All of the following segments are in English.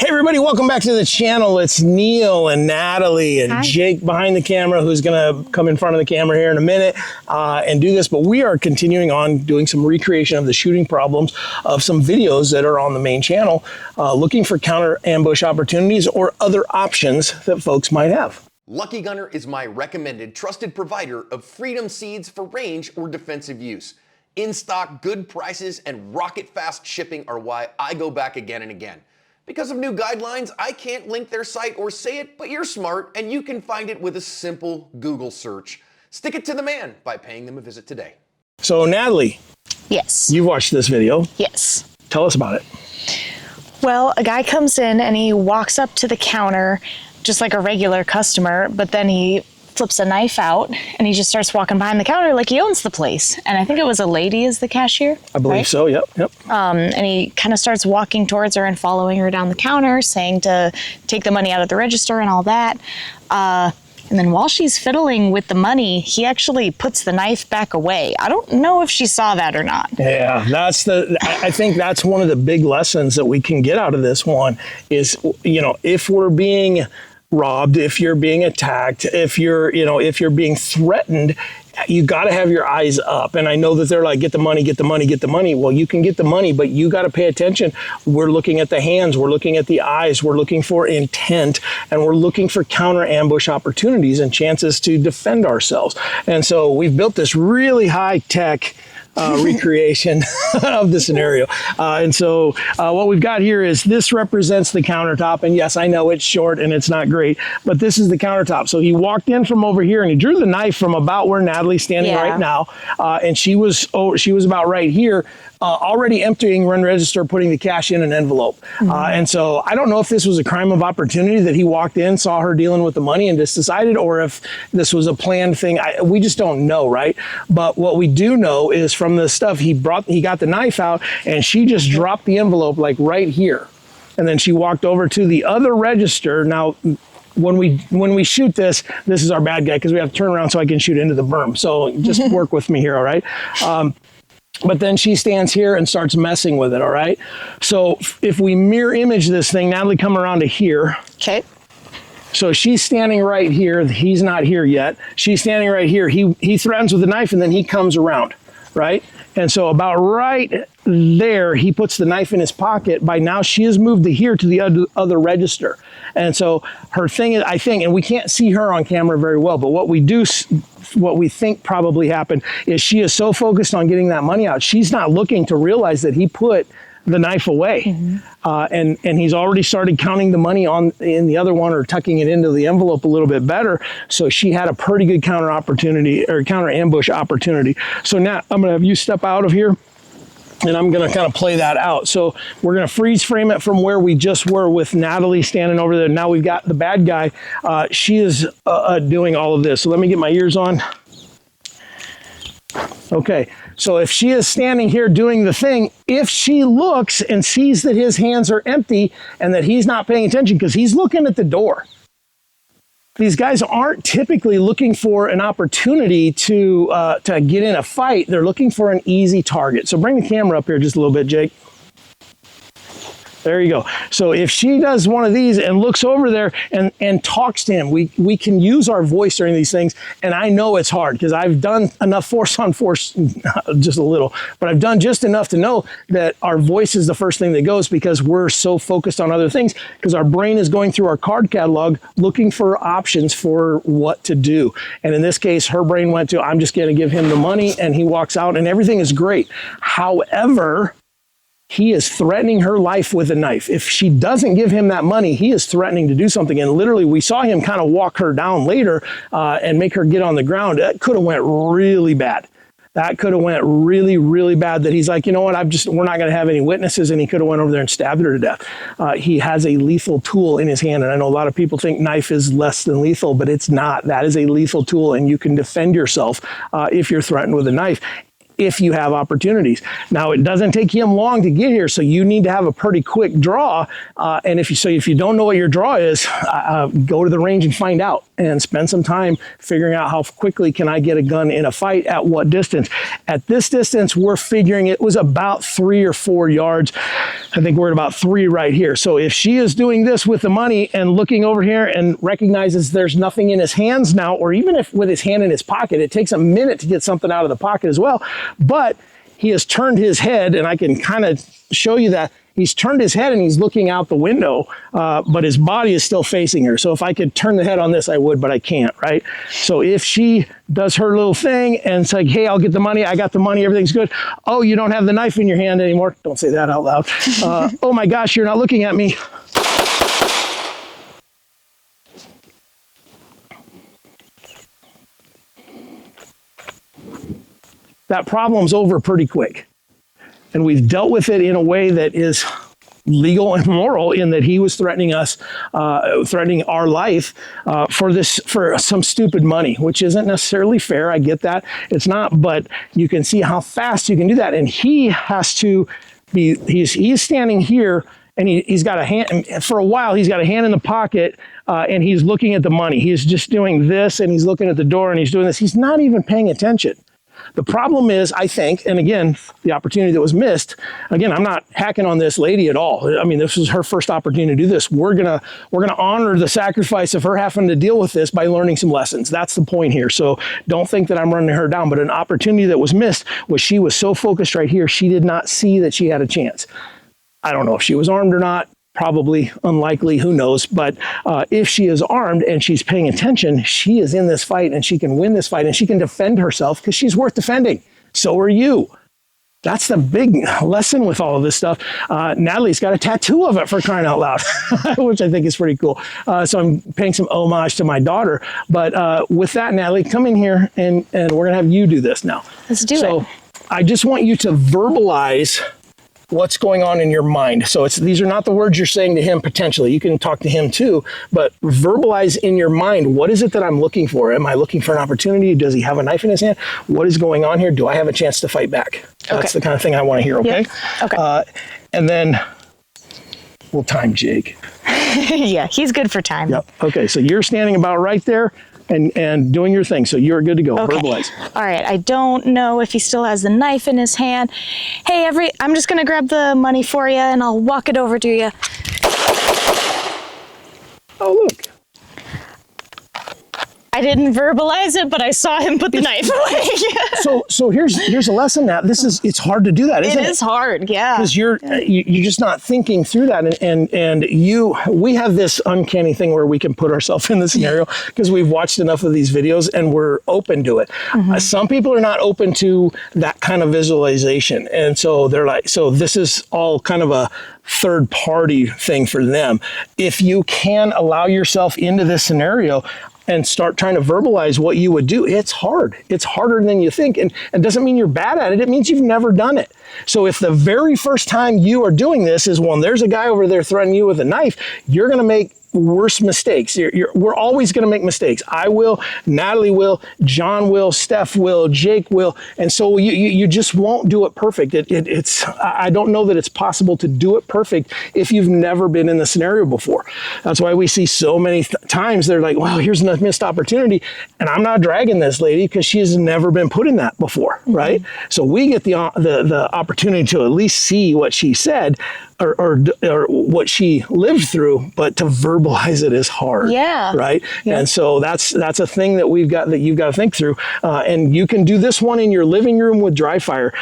Hey everybody, welcome back to the channel. It's Neil and Natalie and Jake behind the camera, who's gonna come in front of the camera here in a minute and do this. But we are continuing on doing some recreation of the shooting problems of some videos that are on the main channel, looking for counter ambush opportunities or other options that folks might have. Lucky Gunner is my recommended trusted provider of Freedom seeds for range or defensive use. In stock, good prices, and rocket fast shipping are why I go back again and again. Because of new guidelines, I can't link their site or say it, but you're smart and you can find it with a simple Google search. Stick it to the man by paying them a visit today. So Natalie. Yes. You've watched this video. Yes. Tell us about it. Well, a guy comes in and he walks up to the counter just like a regular customer, but then he flips a knife out and he just starts walking behind the counter like he owns the place. And I think it was a lady as the cashier. I believe right? so, yep. And he kind of starts walking towards her and following her down the counter, saying to take the money out of the register and all that. And then while she's fiddling with the money, he actually puts the knife back away. I don't know if she saw that or not. Yeah, I think that's one of the big lessons that we can get out of this one is, if we're being robbed, if you're being attacked, if you're being threatened, you got to have your eyes up. And I know that they're like, get the money, get the money, get the money. Well, you can get the money, but you got to pay attention. We're looking at the hands, we're looking at the eyes, we're looking for intent, and we're looking for counter ambush opportunities and chances to defend ourselves. And so we've built this really high tech recreation of the scenario. And so what we've got here is this represents the countertop. And yes, I know it's short and it's not great, but this is the countertop. So he walked in from over here and he drew the knife from about where Natalie's standing right now. And she was about right here, already emptying run register, putting the cash in an envelope. And so I don't know if this was a crime of opportunity that he walked in, saw her dealing with the money and just decided, or if this was a planned thing. We just don't know, right? But what we do know is from the stuff he got the knife out and she just dropped the envelope like right here. And then she walked over to the other register. Now, when we shoot this is our bad guy because we have to turn around so I can shoot into the berm. So just work with me here, all right? But then she stands here and starts messing with it, all right? So if we mirror image this thing, Natalie, come around to here. Okay. So she's standing right here. He's not here yet. She's standing right here. He threatens with the knife and then he comes around, right? And so about right there, he puts the knife in his pocket. By now, she has moved to here to the other register. And so her thing is, I think, and we can't see her on camera very well, but what we think probably happened is she is so focused on getting that money out, she's not looking to realize that he put the knife away. And he's already started counting the money in the other one or tucking it into the envelope a little bit better. So she had a pretty good counter ambush opportunity. So now I'm gonna have you step out of here and I'm gonna kind of play that out. So we're gonna freeze frame it from where we just were with Natalie standing over there. Now we've got the bad guy. She is doing all of this. So let me get my ears on. Okay, so if she is standing here doing the thing, if she looks and sees that his hands are empty and that he's not paying attention because he's looking at the door. These guys aren't typically looking for an opportunity to get in a fight. They're looking for an easy target. So bring the camera up here just a little bit, Jake. There you go. So if she does one of these and looks over there and talks to him, we can use our voice during these things. And I know it's hard because I've done enough force on force, just a little, but I've done just enough to know that our voice is the first thing that goes because we're so focused on other things because our brain is going through our card catalog looking for options for what to do. And in this case, her brain went to, I'm just going to give him the money, and he walks out and everything is great. However, he is threatening her life with a knife. If she doesn't give him that money, he is threatening to do something. And literally, we saw him kind of walk her down later and make her get on the ground. That could have went really bad. That could have went really, really bad that he's like, you know what, we're not going to have any witnesses. And he could have went over there and stabbed her to death. He has a lethal tool in his hand. And I know a lot of people think knife is less than lethal, but it's not. That is a lethal tool. And you can defend yourself if you're threatened with a knife. if you have opportunities. Now, it doesn't take him long to get here, so you need to have a pretty quick draw. And if you don't know what your draw is, go to the range and find out, and spend some time figuring out how quickly can I get a gun in a fight at what distance. At this distance, we're figuring it was about 3 or 4 yards. I think we're at about 3 right here. So if she is doing this with the money and looking over here and recognizes there's nothing in his hands now, or even if with his hand in his pocket, it takes a minute to get something out of the pocket as well. But he has turned his head, and I can kind of show you that he's turned his head and he's looking out the window, but his body is still facing her. So if I could turn the head on this, I would, but I can't, right? So if she does her little thing and it's like, hey, I'll get the money, I got the money, everything's good. Oh, you don't have the knife in your hand anymore. Don't say that out loud. Oh my gosh, you're not looking at me. That problem's over pretty quick. And we've dealt with it in a way that is legal and moral, in that he was threatening us, threatening our life for some stupid money, which isn't necessarily fair. I get that. It's not, but you can see how fast you can do that. And he has to be, he's standing here, and he's got a hand, for a while, he's got a hand in the pocket, and he's looking at the money. He's just doing this, and he's looking at the door, and he's doing this. He's not even paying attention. The problem is, I think, and again, the opportunity that was missed, again, I'm not hacking on this lady at all. I mean, this was her first opportunity to do this. We're gonna honor the sacrifice of her having to deal with this by learning some lessons. That's the point here. So don't think that I'm running her down, but an opportunity that was missed was she was so focused right here, she did not see that she had a chance. I don't know if she was armed or not. Probably unlikely, who knows, but if she is armed and she's paying attention, she is in this fight, and she can win this fight, and she can defend herself because she's worth defending. So are you. That's the big lesson with all of this stuff. Natalie's got a tattoo of it, for crying out loud, which I think is pretty cool. So I'm paying some homage to my daughter. But with that, Natalie, come in here, and we're going to have you do this now. Let's do it. So I just want you to verbalize what's going on in your mind. So these are not the words you're saying to him potentially. You can talk to him too, but verbalize in your mind, what is it that I'm looking for? Am I looking for an opportunity? Does he have a knife in his hand? What is going on here? Do I have a chance to fight back? That's the kind of thing I want to hear, okay? Yep. Okay. And then we'll time Jake. Yeah, he's good for time. Yep. Okay, so you're standing about right there and doing your thing. So you're good to go. Okay. Verbalize. All right. I don't know if he still has the knife in his hand. Hey, I'm just going to grab the money for you, and I'll walk it over to you. Oh, look. I didn't verbalize it, but I saw him put the knife away. So here's a lesson now. It's hard to do that, isn't it? It is hard, yeah. Because you're just not thinking through that, and we have this uncanny thing where we can put ourselves in the scenario because we've watched enough of these videos and we're open to it. Mm-hmm. Some people are not open to that kind of visualization, and so they're like, so this is all kind of a third party thing for them. If you can allow yourself into this scenario and start trying to verbalize what you would do, it's hard. It's harder than you think. And it doesn't mean you're bad at it. It means you've never done it. So if the very first time you are doing this is when there's a guy over there threatening you with a knife, you're going to make worse mistakes. We're always going to make mistakes. I will, Natalie will, John will, Steph will, Jake will, and so you just won't do it perfect. I don't know that it's possible to do it perfect if you've never been in the scenario before. That's why we see so many times they're like, well, here's a missed opportunity, and I'm not dragging this lady because she has never been put in that before, mm-hmm. right? So we get the opportunity to at least see what she said, or what she lived through, but to verbalize it is hard. Yeah. Right. Yeah. And so that's a thing that you've got to think through. And you can do this one in your living room with dry fire,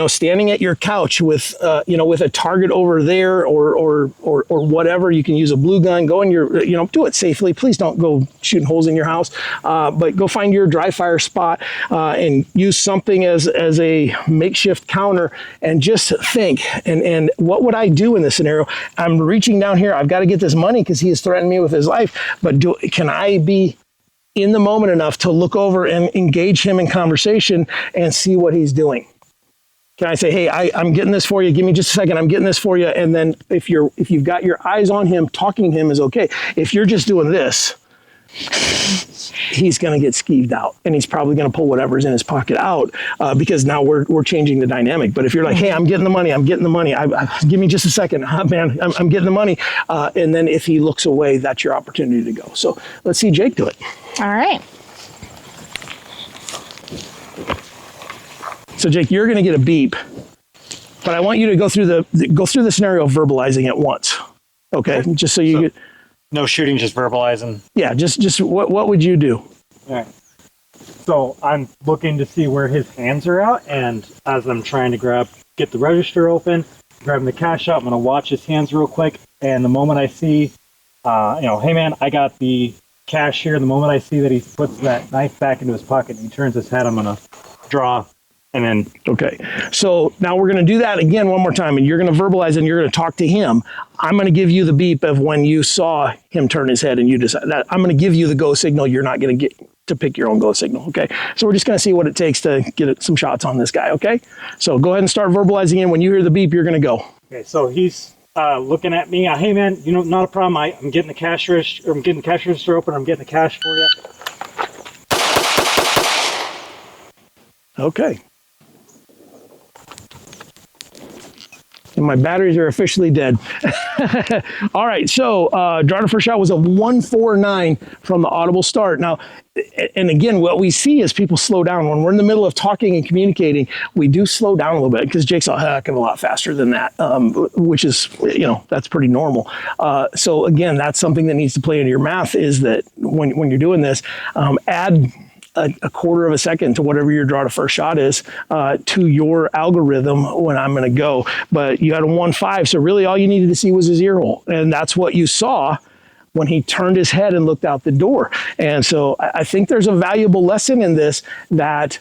standing at your couch with a target over there or whatever. You can use a blue gun, go in your, do it safely. Please don't go shooting holes in your house, but go find your dry fire spot, and use something as a makeshift counter, and just think, and what would I do in this scenario? I'm reaching down here. I've got to get this money because he has threatened me with his life. But can I be in the moment enough to look over and engage him in conversation and see what he's doing? Can I say, hey, I'm getting this for you. Give me just a second. I'm getting this for you. And then if you've got your eyes on him, talking to him is okay. If you're just doing this, he's going to get skeeved out, and he's probably going to pull whatever's in his pocket out because now we're changing the dynamic. But if you're like, hey, I'm getting the money, give me just a second, man, I'm getting the money. And then if he looks away, that's your opportunity to go. So let's see Jake do it. All right. So Jake, you're going to get a beep, but I want you to go through the scenario of verbalizing it once. Okay, just so you get. No shooting, just verbalizing. Yeah, just what would you do? All right. So I'm looking to see where his hands are at, and as I'm trying to get the register open, grabbing the cash out, I'm going to watch his hands real quick. And the moment I see, hey man, I got the cash here. The moment I see that he puts that knife back into his pocket and he turns his head, I'm going to draw. And then, okay, so now we're going to do that again one more time, and you're going to verbalize and you're going to talk to him. I'm going to give you the beep of when you saw him turn his head and you decide that I'm going to give you the go signal. You're not going to get to pick your own go signal. Okay, so we're just going to see what it takes to get some shots on this guy. Okay, so go ahead and start verbalizing in. When you hear the beep, you're going to go. Okay, so he's looking at me. Hey man, not a problem. I'm getting the cash register. I'm getting the cash register open. I'm getting the cash for you. Okay. And my batteries are officially dead. All right, so draw to first shot was a 149 from the audible start. Now, and again, what we see is people slow down. When we're in the middle of talking and communicating, we do slow down a little bit because Jake's a heck of a lot faster than that, which is, that's pretty normal. So again, that's something that needs to play into your math is that when you're doing this, add a quarter of a second to whatever your draw to first shot is to your algorithm when I'm going to go. But you had a 1.5, so really all you needed to see was his ear hole. And that's what you saw when he turned his head and looked out the door. And so I think there's a valuable lesson in this that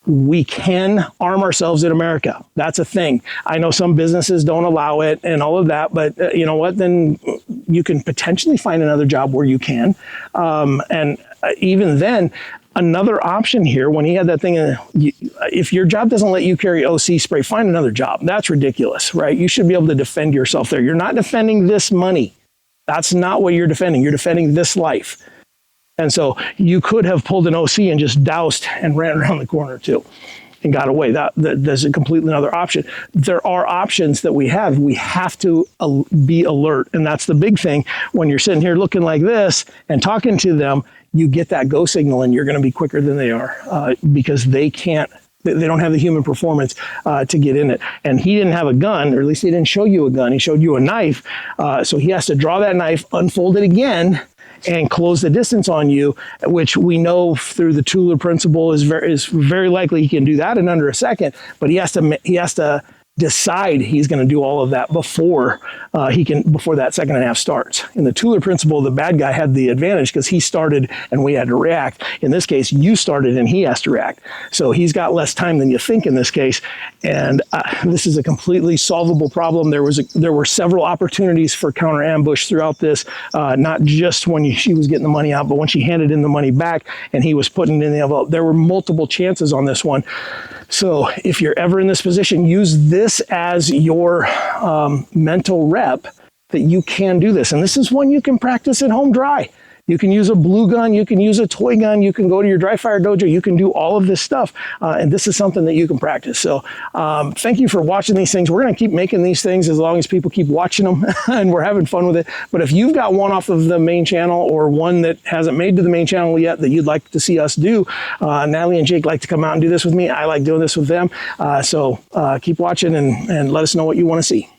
we can arm ourselves in America. That's a thing. I know some businesses don't allow it and all of that, but you know what? Then you can potentially find another job where you can. And even then, another option here, when he had that thing, if your job doesn't let you carry OC spray, find another job. That's ridiculous, right? You should be able to defend yourself there. You're not defending this money. That's not what you're defending. You're defending this life. And so you could have pulled an OC and just doused and ran around the corner too and got away. There's a completely another option. There are options that we have. We have to be alert. And that's the big thing. When you're sitting here looking like this and talking to them, you get that go signal and you're going to be quicker than they are because they don't have the human performance to get in it. And he didn't have a gun, or at least he didn't show you a gun. He showed you a knife. So he has to draw that knife, unfold it again, and close the distance on you, which we know through the Tueller principle is very likely he can do that in under a second, but he has to decide he's going to do all of that before that second and a half starts. In the Tueller principle, the bad guy had the advantage because he started and we had to react. In this case, you started and he has to react. So he's got less time than you think in this case. And this is a completely solvable problem. There were several opportunities for counter ambush throughout this, not just when she was getting the money out, but when she handed in the money back and he was putting it in the envelope. There were multiple chances on this one. So if you're ever in this position, use this as your mental rep that you can do this. And this is one you can practice at home dry. You can use a blue gun, you can use a toy gun, you can go to your dry fire dojo, you can do all of this stuff. And this is something that you can practice. So thank you for watching these things. We're gonna keep making these things as long as people keep watching them and we're having fun with it. But if you've got one off of the main channel or one that hasn't made to the main channel yet that you'd like to see us do, Natalie and Jake like to come out and do this with me. I like doing this with them. So keep watching and let us know what you wanna see.